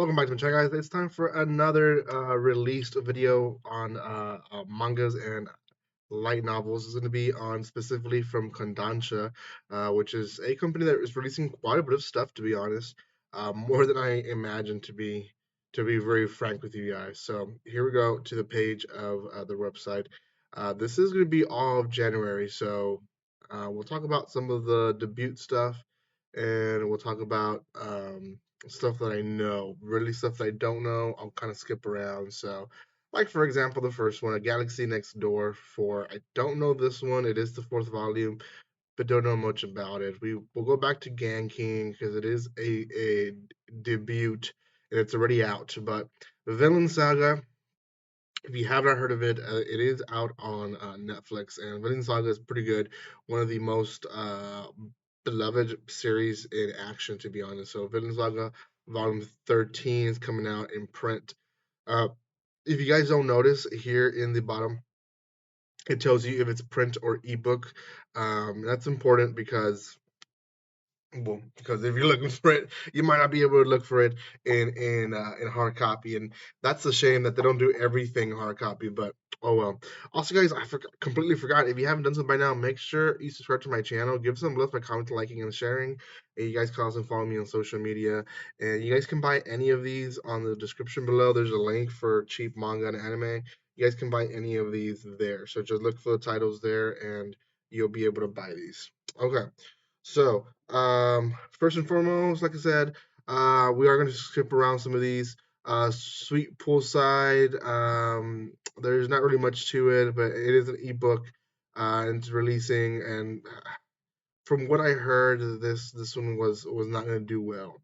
Welcome back to my channel, guys. It's time for another released video on mangas and light novels. Is going to be on specifically from KODANSHA, which is a company that is releasing quite a bit of stuff, to be honest, more than I imagined to be very frank with you guys. So here we go to the page of the website. This is going to be all of January, so we'll talk about some of the debut stuff, and we'll talk about stuff that I know. Really, stuff that I don't know, I'll kind of skip around. So like for example, the first one, A Galaxy Next Door. For I don't know this one. It is the fourth volume, but don't know much about it. We will go back to Gan King because it is a debut and it's already out. But the Villain Saga, if you have not heard of it, it is out on Netflix, and Villain Saga is pretty good. One of the most beloved series in action, to be honest. So Villain Saga Volume 13 is coming out in print. Uh, if you guys don't notice here in the bottom, it tells you if it's print or ebook. That's important because, well, because if you're looking for it, you might not be able to look for it in hard copy, and that's a shame that they don't do everything hard copy. But oh well. Also, guys, completely forgot. If you haven't done so by now, make sure you subscribe to my channel. Give some love by commenting, liking, and sharing. And you guys can also follow me on social media. And you guys can buy any of these on the description below. There's a link for cheap manga and anime. You guys can buy any of these there. So just look for the titles there, and you'll be able to buy these. Okay. So, first and foremost, like I said, we are going to skip around some of these. Sweet Poolside, there's not really much to it, but it is an ebook, and it's releasing. And from what I heard, this one was not going to do well.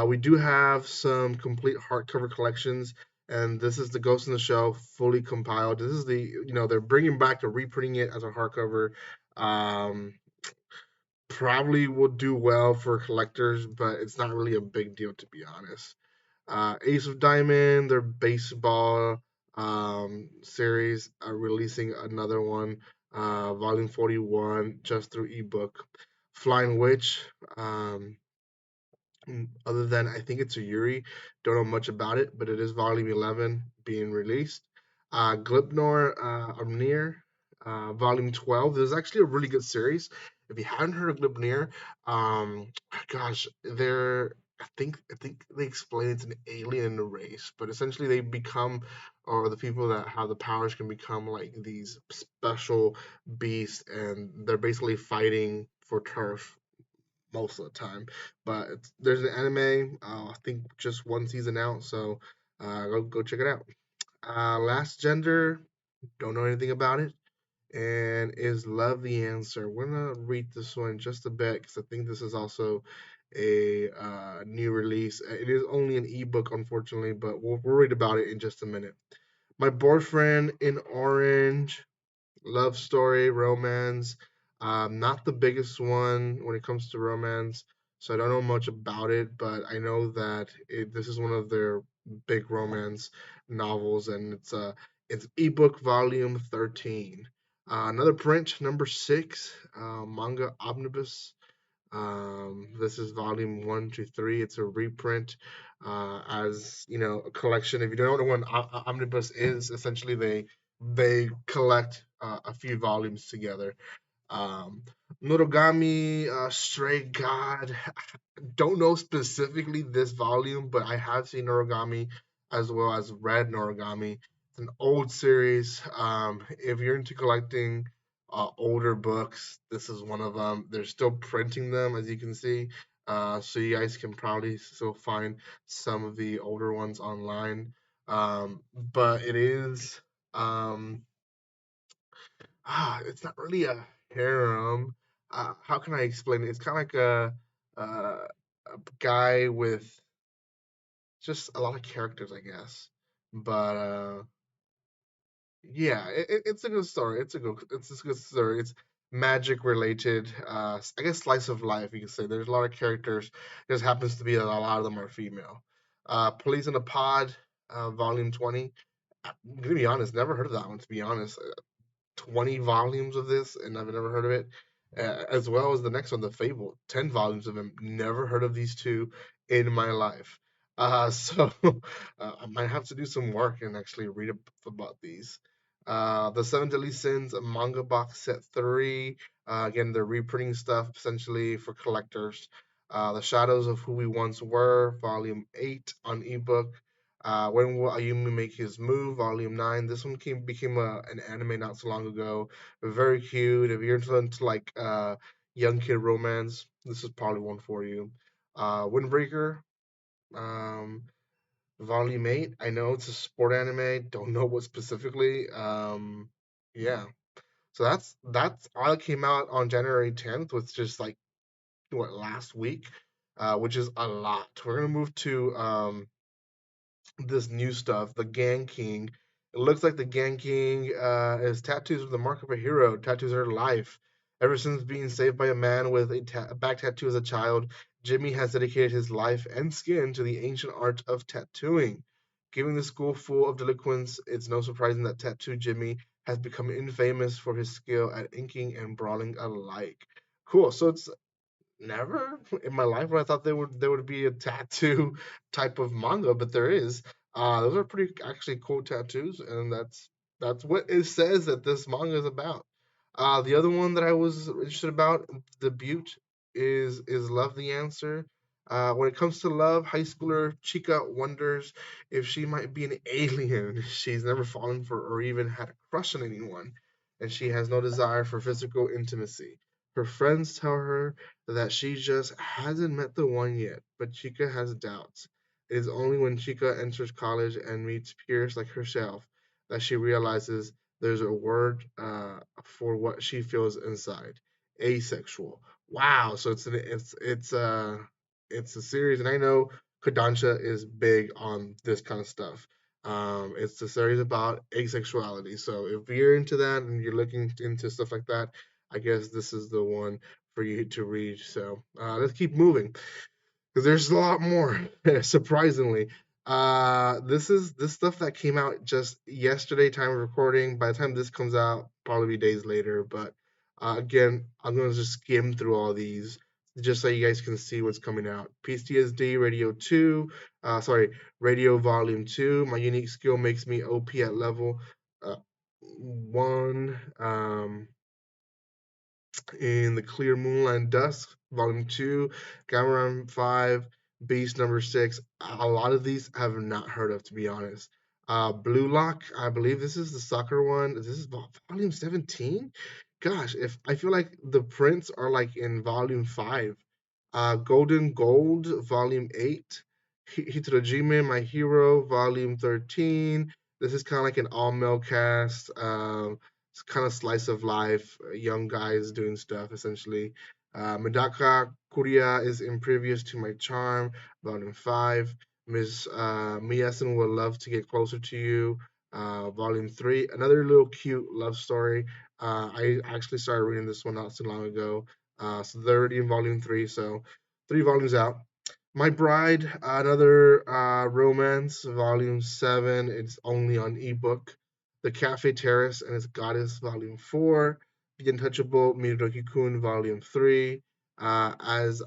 We do have some complete hardcover collections, and this is the Ghost in the Shell fully compiled. This is they're bringing back, they're reprinting it as a hardcover. Um, Probably will do well for collectors, but it's not really a big deal, to be honest. Ace of Diamond, their baseball series, are releasing another one, Volume 41, just through ebook. Flying Witch, um, other than I think it's a Yuri, don't know much about it, but it is Volume 11 being released. Glipnor Amnir, Volume 12. This is actually a really good series. If you haven't heard of Glipnir, gosh, I think they explain it's an alien race, but essentially they become, or the people that have the powers can become like these special beasts, and they're basically fighting for turf most of the time. But there's an anime. I think just one season out, so go check it out. Last Gender, don't know anything about it. And is love the answer? We're gonna read this one just a bit because I think this is also a new release. It is only an ebook, unfortunately, but we'll read about it in just a minute. My boyfriend in orange, love story, romance. Not the biggest one when it comes to romance, so I don't know much about it, but I know that this is one of their big romance novels, and it's ebook volume 13. Another print, number 6, manga omnibus. This is volume 1 to 3. It's a reprint, as you know, a collection. If you don't know what an omnibus is, essentially they collect a few volumes together. Um, Norogami, Stray God. Don't know specifically this volume, but I have seen Norogami as well as read Norogami. It's an old series. If you're into collecting older books, this is one of them. They're still printing them, as you can see. So you guys can probably still find some of the older ones online. But it is um, it's not really a harem. How can I explain it? It's kind of like a guy with just a lot of characters, I guess. But yeah, it's a good story. It's a good story. It's magic related. I guess slice of life, you can say. There's a lot of characters. Just happens to be a lot of them are female. Police in a Pod, Volume 20. I'm gonna be honest, never heard of that one. To be honest, 20 volumes of this, and I've never heard of it. As well as the next one, The Fable, 10 volumes of him. Never heard of these two in my life. So I might have to do some work and actually read up about these. The Seven Deadly Sins manga box set three. Again, they're reprinting stuff essentially for collectors. The Shadows of Who We Once Were, Volume 8 on ebook. When Will Ayumi Make His Move, Volume 9. This one became an anime not so long ago. Very cute. If you're into like young kid romance, this is probably one for you. Windbreaker, um, Volume 8. I know it's a sport anime. Don't know what specifically. Yeah. So that's all that came out on January 10th, which just like what last week, which is a lot. We're gonna move to this new stuff, the Gang King. It looks like the Gang King is tattoos with the mark of a hero. Tattoos are life. Ever since being saved by a man with a back tattoo as a child, Jimmy has dedicated his life and skin to the ancient art of tattooing. Giving the school full of delinquents, it's no surprising that Tattoo Jimmy has become infamous for his skill at inking and brawling alike. Cool. So it's never in my life where I thought there would be a tattoo type of manga, but there is. Those are pretty actually cool tattoos, and that's what it says that this manga is about. The other one that I was interested about, debut, is Love the Answer. When it comes to love, high schooler Chica wonders if she might be an alien. She's never fallen for or even had a crush on anyone, and she has no desire for physical intimacy. Her friends tell her that she just hasn't met the one yet, but Chica has doubts. It is only when Chica enters college and meets peers like herself that she realizes there's a word for what she feels inside: asexual. Wow, so it's a series, and I know Kodansha is big on this kind of stuff. It's a series about asexuality. So if you're into that and you're looking into stuff like that, I guess this is the one for you to read. So let's keep moving because there's a lot more. Surprisingly, this stuff that came out just yesterday, time of recording. By the time this comes out, probably be days later. But again, I'm gonna just skim through all these just so you guys can see what's coming out. PTSD Radio 2, sorry, Radio Volume 2. My unique skill makes me OP at level 1. In the Clear Moonlight Dusk, Volume 2, Cameron 5, Beast number 6. A lot of these I have not heard of, to be honest. Blue Lock, I believe this is the soccer one. This is Volume 17? Gosh, if I feel like the prints are like in Volume 5. Golden Gold, Volume 8. Hitorajime, My Hero, Volume 13. This is kind of like an all male cast. It's kind of slice of life, young guys doing stuff essentially. Medaka Kuria is impervious to my charm, Volume 5. Miss Miyasen would love to get closer to you, Volume 3. Another little cute love story. I actually started reading this one not so long ago. So they're already in Volume 3, so 3 volumes out. My Bride, another romance, Volume 7. It's only on ebook. The Cafe Terrace and its Goddess, Volume 4. The Untouchable, Miroki Kun, Volume 3. As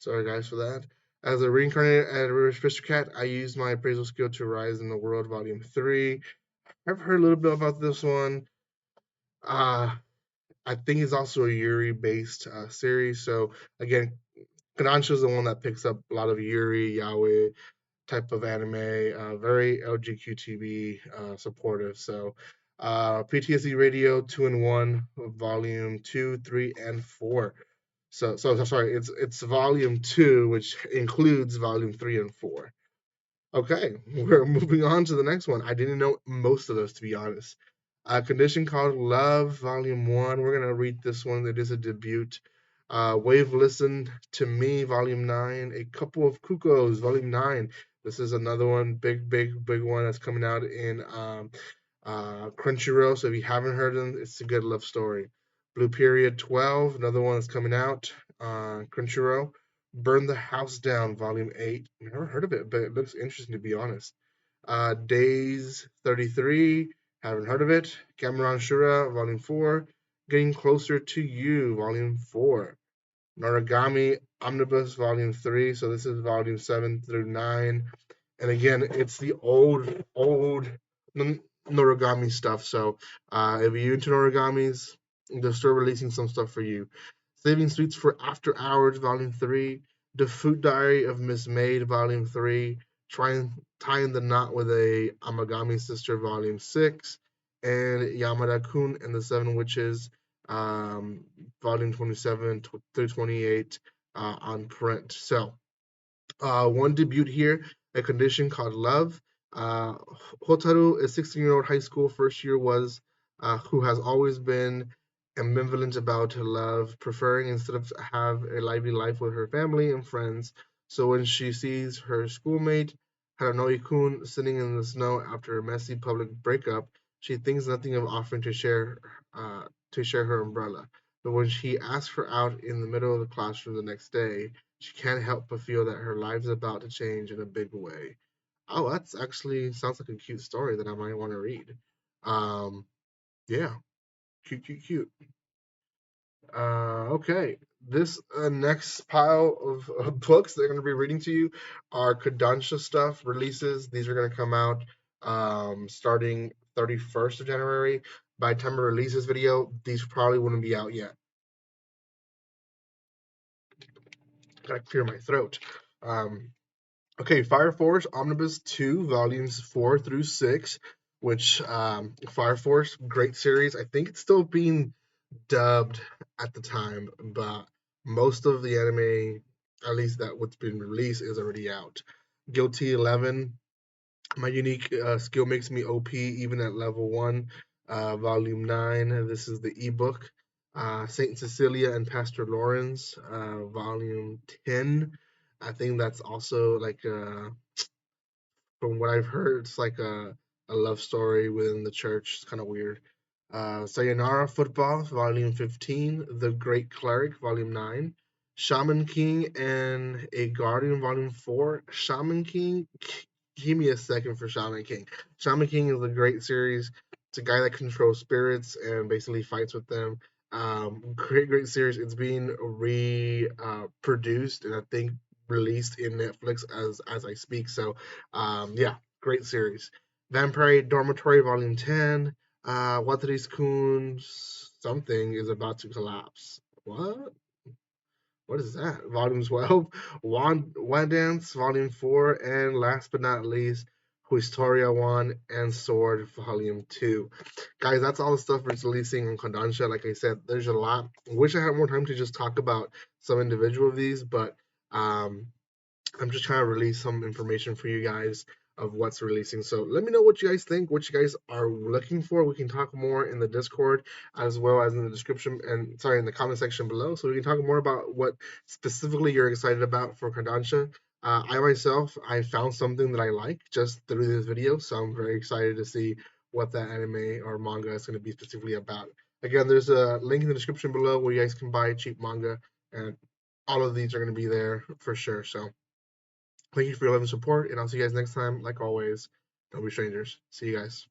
sorry guys for that. As a reincarnated aristocrat, I used my appraisal skill to rise in the world, Volume 3. I've heard a little bit about this one. Uh, I think it's also a Yuri based series. So again, Kodansha is the one that picks up a lot of Yuri, Yaoi type of anime, very LGQTB supportive. So PTSD Radio 2 in 1, Volume 2, 3, and 4. So sorry, it's Volume 2, which includes Volume 3 and 4. Okay, we're moving on to the next one. I didn't know most of those, to be honest. A Condition Called Love, Volume 1. We're going to read this one. It is a debut. Wave Listen to Me, Volume 9. A Couple of Cuckoos, Volume 9. This is another one, big one that's coming out in Crunchyroll. So if you haven't heard them, it's a good love story. Blue Period 12, another one that's coming out on Crunchyroll. Burn the House Down, Volume 8. Never heard of it, but it looks interesting, to be honest. Days 33, haven't heard of it. Cameron Shura, Volume 4. Getting Closer to You, Volume 4. Noragami Omnibus Volume 3. So this is Volume 7 through 9. And again, it's the old Noragami stuff. So if you're into Noragamis, they're still releasing some stuff for you. Saving Sweets for After Hours, Volume 3. The Food Diary of Miss Maid, Volume 3. Trying Tying the Knot with a Amagami Sister, Volume 6. And Yamada Kun and the Seven Witches, um, Volume 27 through 28 on print. So, one debut here, a condition called love. Uh, Hotaru, a 16-year-old high school first year, was who has always been ambivalent about her love, preferring instead of have a lively life with her family and friends. So when she sees her schoolmate Haranoi-kun sitting in the snow after a messy public breakup, she thinks nothing of offering uh, to share her umbrella. But when she asks her out in the middle of the classroom the next day, she can't help but feel that her life is about to change in a big way. Oh, that's actually sounds like a cute story that I might want to read. Um, yeah, cute, cute, cute. Okay, this next pile of books that I'm going to be reading to you are Kodansha stuff releases. These are going to come out starting 31st of January. By the time I release this video, these probably wouldn't be out yet. Gotta clear my throat. Um, Okay, Fire Force Omnibus 2, Volumes 4 through 6, which Fire Force, great series. I think it's still being dubbed at the time, but most of the anime, at least that what's been released, is already out. Guilty 11, My Unique Skill Makes Me OP even at level 1, Volume 9. This is the ebook. Saint Cecilia and Pastor Lawrence, Volume 10. I think that's also like from what I've heard, it's like a love story within the church. It's kind of weird. Sayonara Football, Volume 15. The Great Cleric, Volume 9. Shaman King and a Guardian, Volume 4. Shaman King, give me a second for Shaman King. Shaman King is a great series. It's a guy that controls spirits and basically fights with them. Great, great series. It's being produced and I think released in Netflix as I speak. So yeah, great series. Vampire Dormitory Volume 10. Wataris Kun's something is about to collapse. What? What is that? Volume 12. Dance Volume 4. And last but not least, Historia 1 and Sword Volume 2. Guys, that's all the stuff it's releasing on Kodansha. Like I said, there's a lot. I wish I had more time to just talk about some individual of these, but um, I'm just trying to release some information for you guys of what's releasing. So let me know what you guys think, what you guys are looking for. We can talk more in the Discord as well as in the description and sorry in the comment section below. So we can talk more about what specifically you're excited about for Kodansha. I myself, I found something that I like just through this video, so I'm very excited to see what that anime or manga is going to be specifically about. Again, there's a link in the description below where you guys can buy cheap manga, and all of these are going to be there for sure. So thank you for your love and support, and I'll see you guys next time. Like always, don't be strangers. See you guys.